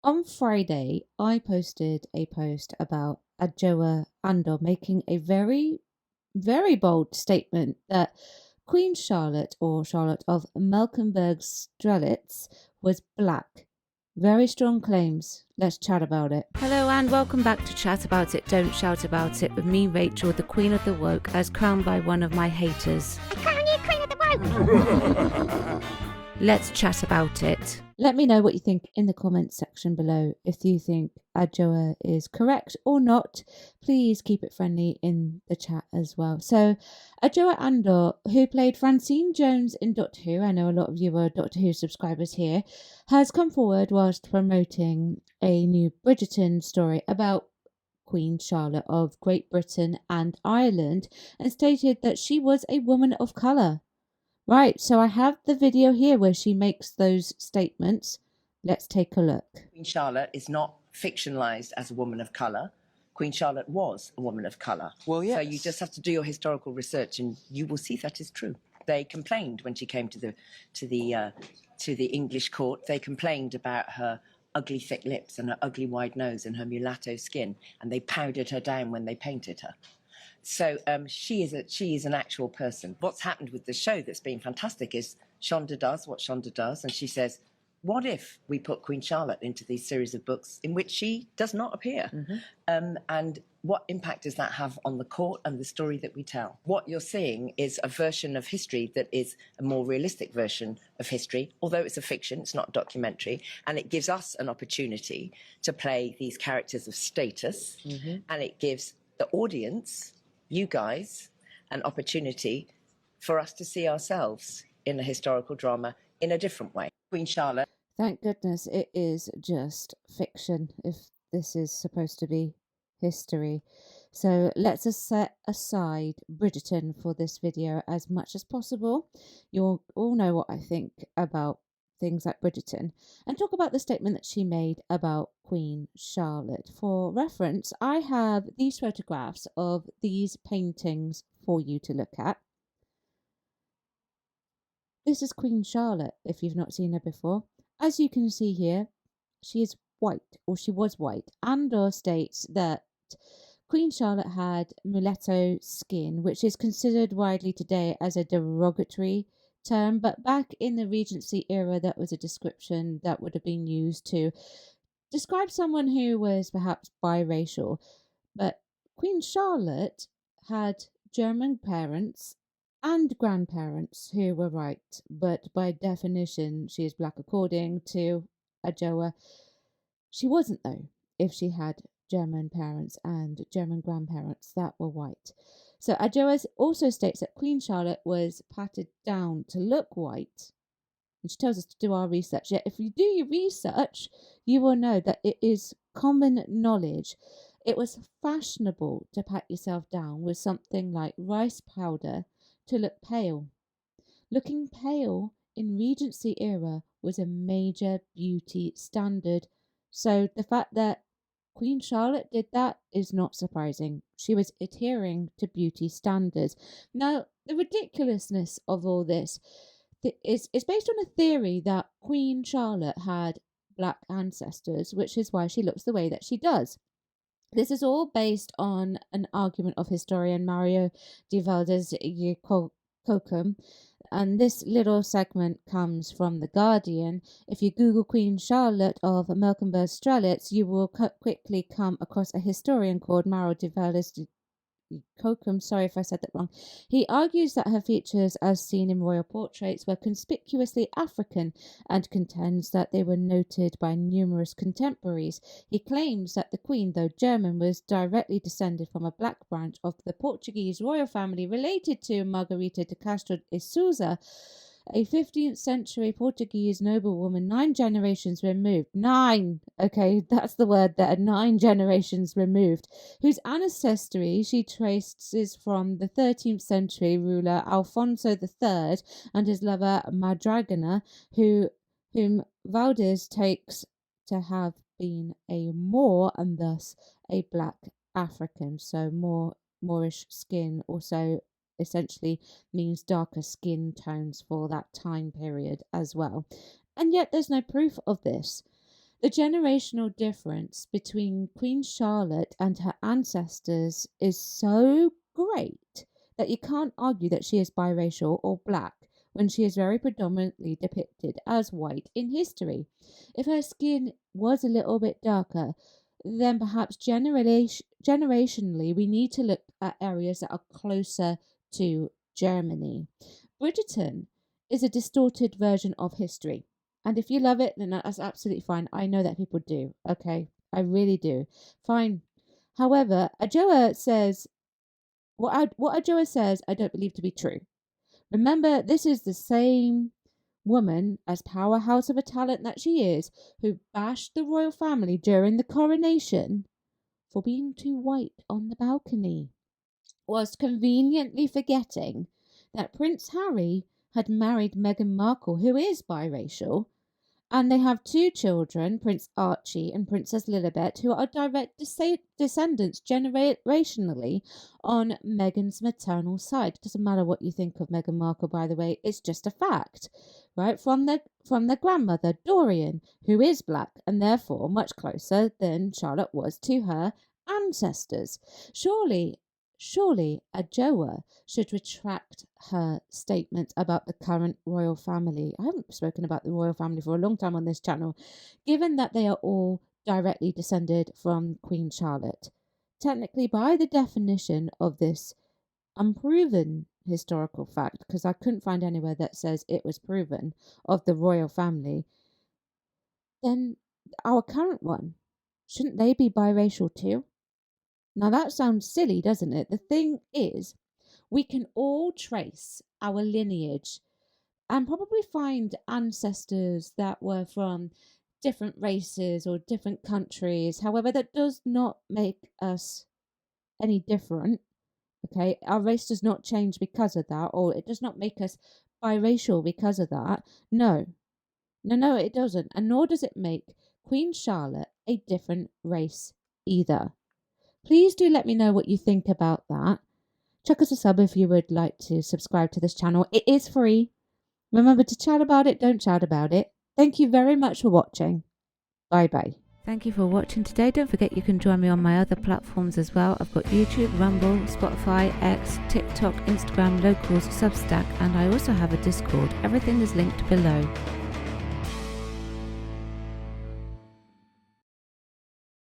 On Friday, I posted a post about Adjoa Andor making a very, very bold statement that Queen Charlotte, or Charlotte of Mecklenburg-Strelitz, was black. Very strong claims. Let's chat about it. Hello and welcome back to Chat About It, Don't Shout About It with me, Rachel, the Queen of the Woke, as crowned by one of my haters. Crown you Queen of the Woke! Let's chat about it. Let me know what you think in the comments section below. If you think Adjoa is correct or not, please keep it friendly in the chat as well. So, Adjoa Andor, who played Francine Jones in Doctor Who, I know a lot of you are Doctor Who subscribers here, has come forward whilst promoting a new Bridgerton story about Queen Charlotte of Great Britain and Ireland, and stated that she was a woman of colour. Right, so I have the video here where she makes those statements. Let's take a look. Queen Charlotte is not fictionalized as a woman of colour. Queen Charlotte was a woman of colour. Well, yes. So you just have to do your historical research, and you will see that is true. They complained when she came to the English court. They complained about her ugly thick lips and her ugly wide nose and her mulatto skin, and they powdered her down when they painted her. So she is an actual person. What's happened with the show that's been fantastic is Shonda does what Shonda does, and she says, what if we put Queen Charlotte into these series of books in which she does not appear? Mm-hmm. And what impact does that have on the court and the story that we tell? What you're seeing is a version of history that is a more realistic version of history, although it's a fiction, it's not a documentary, and it gives us an opportunity to play these characters of status, mm-hmm. and it gives the audience, you guys, an opportunity for us to see ourselves in a historical drama in a different way. Queen Charlotte. Thank goodness it is just fiction if this is supposed to be history. So let's set aside Bridgerton for this video as much as possible. You all know what I think about things like Bridgerton, and talk about the statement that she made about Queen Charlotte. For reference, I have these photographs of these paintings for you to look at. This is Queen Charlotte, if you've not seen her before. As you can see here, she is white, or she was white. Andor states that Queen Charlotte had mulatto skin, which is considered widely today as a derogatory term, but back in the Regency era, that was a description that would have been used to describe someone who was perhaps biracial. But Queen Charlotte had German parents and grandparents who were white, but by definition, she is black according to Adjoa. She wasn't, though, if she had German parents and German grandparents that were white. So Adjoa also states that Queen Charlotte was patted down to look white, and she tells us to do our research. Yet if you do your research, you will know that it is common knowledge. It was fashionable to pat yourself down with something like rice powder to look pale. Looking pale in Regency era was a major beauty standard. So the fact that Queen Charlotte did that is not surprising. She was adhering to beauty standards. Now, the ridiculousness of all this is based on a theory that Queen Charlotte had black ancestors, which is why she looks the way that she does. This is all based on an argument of historian Mario de Valdez Cocum, and this little segment comes from The Guardian. If you Google Queen Charlotte of Mecklenburg-Strelitz, you will quickly come across a historian called Mario de Valdez Cocum, sorry if I said that wrong. He argues that her features, as seen in royal portraits, were conspicuously African and contends that they were noted by numerous contemporaries. He claims that the Queen, though German, was directly descended from a black branch of the Portuguese royal family related to Margarita de Castro e Souza, a 15th century Portuguese noblewoman 9 generations removed. 9! Okay, that's the word there. 9 generations removed. Whose ancestry she traces from the 13th century ruler Alfonso III and his lover Madragana, whom Valdez takes to have been a Moor and thus a black African. So Moorish skin, also essentially means darker skin tones for that time period as well. And yet there's no proof of this. The generational difference between Queen Charlotte and her ancestors is so great that you can't argue that she is biracial or black when she is very predominantly depicted as white in history. If her skin was a little bit darker, then perhaps generationally we need to look at areas that are closer to Germany. Bridgerton is a distorted version of history. And if you love it, then that's absolutely fine. I know that people do. Okay. I really do. Fine. However, Adjoa says what Adjoa says I don't believe to be true. Remember, this is the same woman, as powerhouse of a talent that she is, who bashed the royal family during the coronation for being too white on the balcony, whilst conveniently forgetting that Prince Harry had married Meghan Markle, who is biracial, and they have 2 children, Prince Archie and Princess Lilibet, who are direct descendants generationally on Meghan's maternal side. Doesn't matter what you think of Meghan Markle, by the way, it's just a fact, right? From their grandmother, Dorian, who is black and therefore much closer than Charlotte was to her ancestors. Surely Adjoa should retract her statement about the current royal family. I haven't spoken about the royal family for a long time on this channel, given that they are all directly descended from Queen Charlotte. Technically, by the definition of this unproven historical fact, because I couldn't find anywhere that says it was proven, of the royal family, then our current one, shouldn't they be biracial too? Now that sounds silly, doesn't it? The thing is, we can all trace our lineage and probably find ancestors that were from different races or different countries. However, that does not make us any different. Okay, our race does not change because of that, or it does not make us biracial because of that. No, it doesn't. And nor does it make Queen Charlotte a different race either. Please do let me know what you think about that. Chuck us a sub if you would like to subscribe to this channel. It is free. Remember to chat about it, don't shout about it. Thank you very much for watching. Bye bye. Thank you for watching today. Don't forget you can join me on my other platforms as well. I've got YouTube, Rumble, Spotify, X, TikTok, Instagram, Locals, Substack, and I also have a Discord. Everything is linked below.